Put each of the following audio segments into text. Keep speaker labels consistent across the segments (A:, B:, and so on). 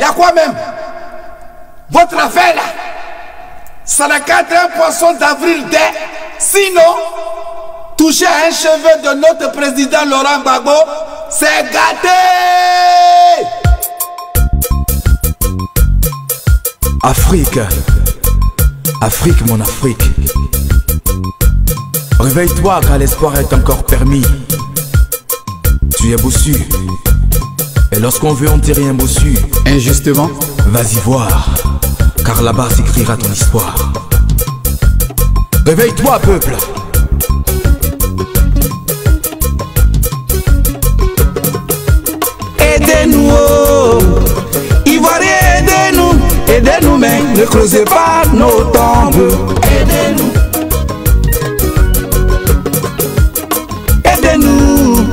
A: a quoi même? Votre affaire là, ça n'a qu'à être un poisson d'avril dès. Sinon, toucher à un cheveu de notre président Laurent Gbagbo, c'est gâté.
B: Afrique, Afrique mon Afrique. Réveille-toi car l'espoir est encore permis. Tu es bossu, et lorsqu'on veut on dit rien bossu.
C: Injustement,
B: vas-y voir, car là-bas s'écrira ton histoire. Réveille-toi peuple.
D: Aidez-nous, oh, Ivoiriens, aidez-nous, aidez-nous, mais ne creusez pas nos tombes. Aidez-nous, aidez-nous,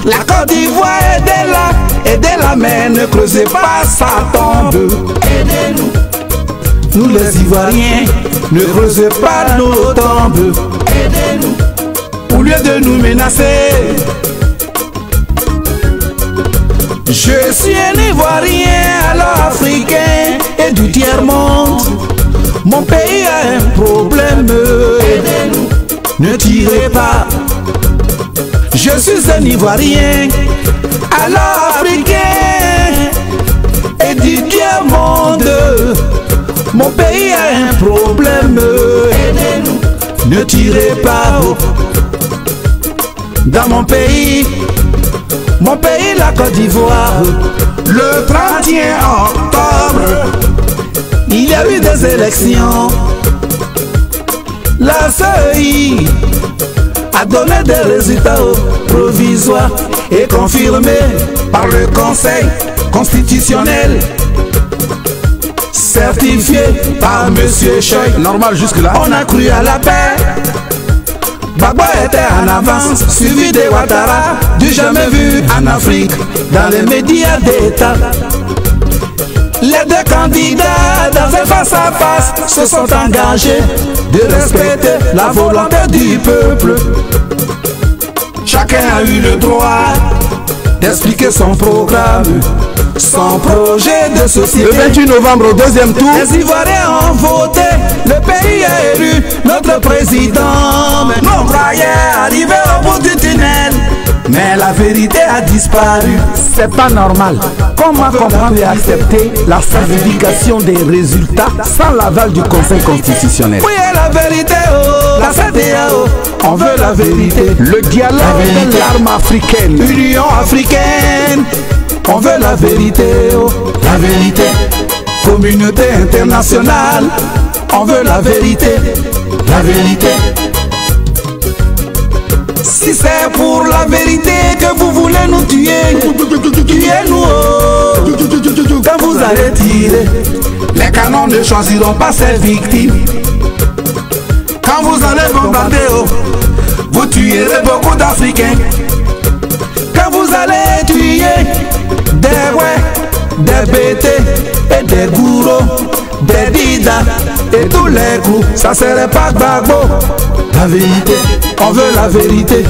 D: la Côte d'Ivoire, aidez-la, aidez-la, mais ne creusez pas sa tombe. Aidez-nous, nous les Ivoiriens, ne creusez pas nos tombes. Aidez-nous, au lieu de nous menacer. Je suis un Ivoirien, alors africain et du tiers-monde. Mon pays a un problème. Aidez-nous, ne tirez pas. Je suis un Ivoirien, alors africain et du tiers-monde. Mon pays a un problème. Aidez-nous, ne tirez pas. Dans mon pays, la Côte d'Ivoire, le 31 octobre, il y a eu des élections. La CEI a donné des résultats provisoires et confirmés par le Conseil constitutionnel, certifié par Monsieur Choy.
C: normal jusque-là.
D: On a cru à la paix. Gbagbo était en avance, suivi de Ouattara, du jamais vu en Afrique, dans les médias d'État. Les deux candidats, dans un face-à-face, se sont engagés de respecter la volonté du peuple. Chacun a eu le droit d'expliquer son programme, son projet de société.
C: Le 28 novembre au deuxième tour,
D: les Ivoiriens ont voté, le pays a élu notre président. Mais nous croyons arriver au bout du tunnel, mais la vérité a disparu.
C: c'est pas normal. Comment comprendre et accepter la certification des résultats sans l'aval du Conseil constitutionnel?
D: Oui, la vérité, oh, la CEDEAO, on veut la vérité.
C: Le dialogue est l'arme africaine.
D: Union africaine, on veut la vérité, oh, la vérité. Communauté internationale, on veut la vérité, la vérité. Si c'est pour la vérité que vous voulez nous tuer, tuez-nous, oh. Quand vous allez tirer, les canons ne choisiront pas ses victimes. Quand vous allez bombarder, oh, vous tuerez beaucoup d'Africains. Quand vous allez tuer des ouais, des bêtés et des gourous, des didas et tous les coups, ça serait pas Gbagbo. La vérité, on veut la vérité.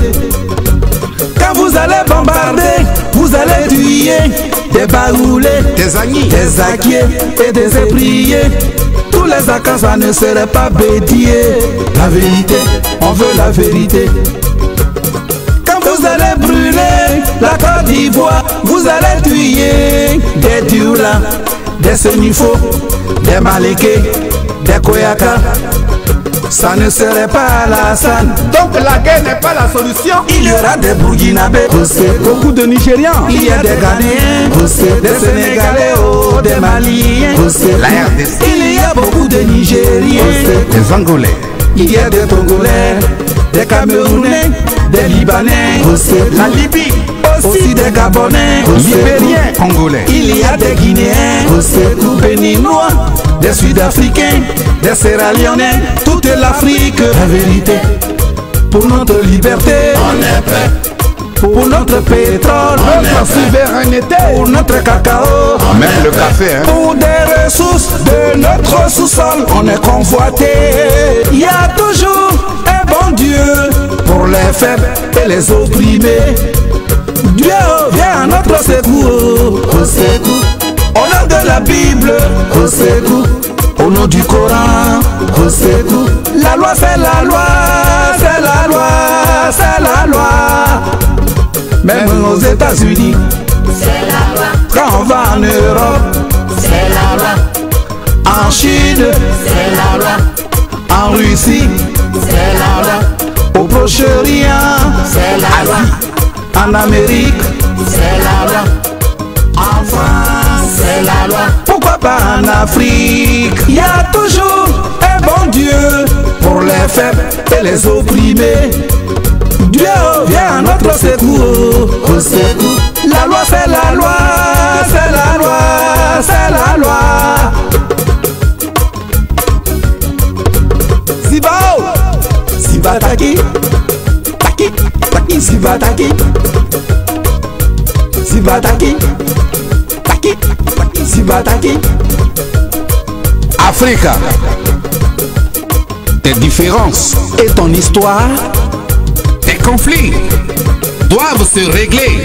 D: Quand vous allez bombarder, vous allez tuer des baoulés,
A: Des agnis,
D: des acquiers et des épriers. Tous les accords, ça ne serait pas bédier. La vérité, on veut la vérité. Quand vous allez brûler la Côte d'Ivoire, vous allez tuer des Dioula, des Senifo, des Maléké, des Koyaka. Ça ne serait pas la scène.
A: donc la guerre n'est pas la solution.
D: Il y aura des Burkinabés,
C: Beaucoup de Nigérians.
D: il y a des Ghanéens, des Sénégalais, oh, des Maliens,
A: La RDC,
D: il y a beaucoup de Nigériens,
A: des Angolais,
D: il y a des Togolais, des Camerounais, des Libanais,
A: la Libye,
D: aussi des Gabonais,
A: Libériens, Congolais,
D: il y a des Guinéens, Béninois, des Sud-Africains, des Sierra-Léonais, toute l'Afrique. La vérité, pour notre liberté, on est prêt. Pour notre pétrole,
C: Notre souveraineté.
D: pour notre cacao,
A: même le café, hein.
D: pour des ressources de notre sous-sol, on est convoité. Il y a toujours un bon Dieu pour les faibles et les opprimés. Dieu vient à notre secours, au secours. Au nom de la la Bible, au secours. Au nom du Coran, au secours. La loi c'est la loi, c'est la loi, c'est la loi. Même aux États-Unis,
E: c'est la loi.
D: Quand on va en Europe,
E: c'est la loi.
D: En Chine,
E: c'est la loi.
D: En Russie,
E: c'est la loi.
D: au Proche-Orient,
E: c'est la loi.
D: En Amérique,
E: c'est la loi.
D: en France,
E: c'est la loi.
D: Pourquoi pas en Afrique? Il y a toujours un bon Dieu pour les faibles et les opprimés. Dieu vient à notre secours, au secours. La loi c'est la loi, c'est la loi, c'est la loi. Zibao, Zibataki, Taki, Taki, Zibataki, Zibataki, Taki, Taki, Zibataki.
A: Africa, tes différences
D: Et ton histoire,
A: tes conflits doivent se régler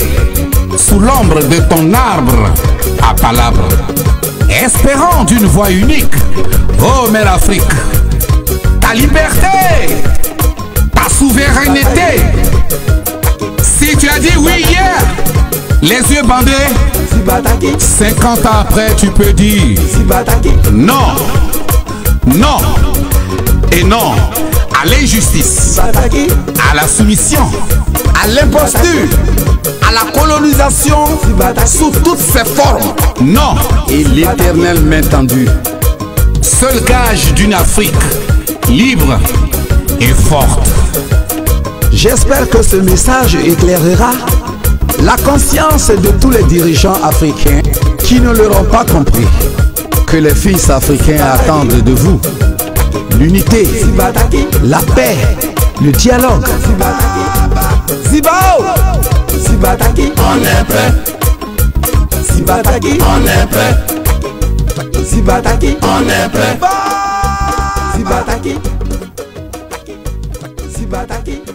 A: sous l'ombre de ton arbre à palabres. Espérant d'une voix unique, ô mère Afrique, ta liberté, ta souveraineté. Si tu as dit oui hier, les yeux bandés,
D: Zibataki,
A: 50 ans après tu peux dire
D: Zibataki.
A: non, non et non à l'injustice,
D: Zibataki,
A: à la soumission, à l'imposture, à la colonisation sous toutes ses formes. Non, et l'éternelle main tendue, seul gage d'une Afrique libre et forte.
D: J'espère que ce message éclairera la conscience de tous les dirigeants africains qui ne l'auront pas compris.
A: Que les fils africains attendent de vous l'unité, la paix, le dialogue.
D: Zibao, Zibataki,
A: On est prêt,
D: Zibataki,
A: on est prêt,
D: Zibataki,
A: on est prêt.
D: Zibataki, Zibataki.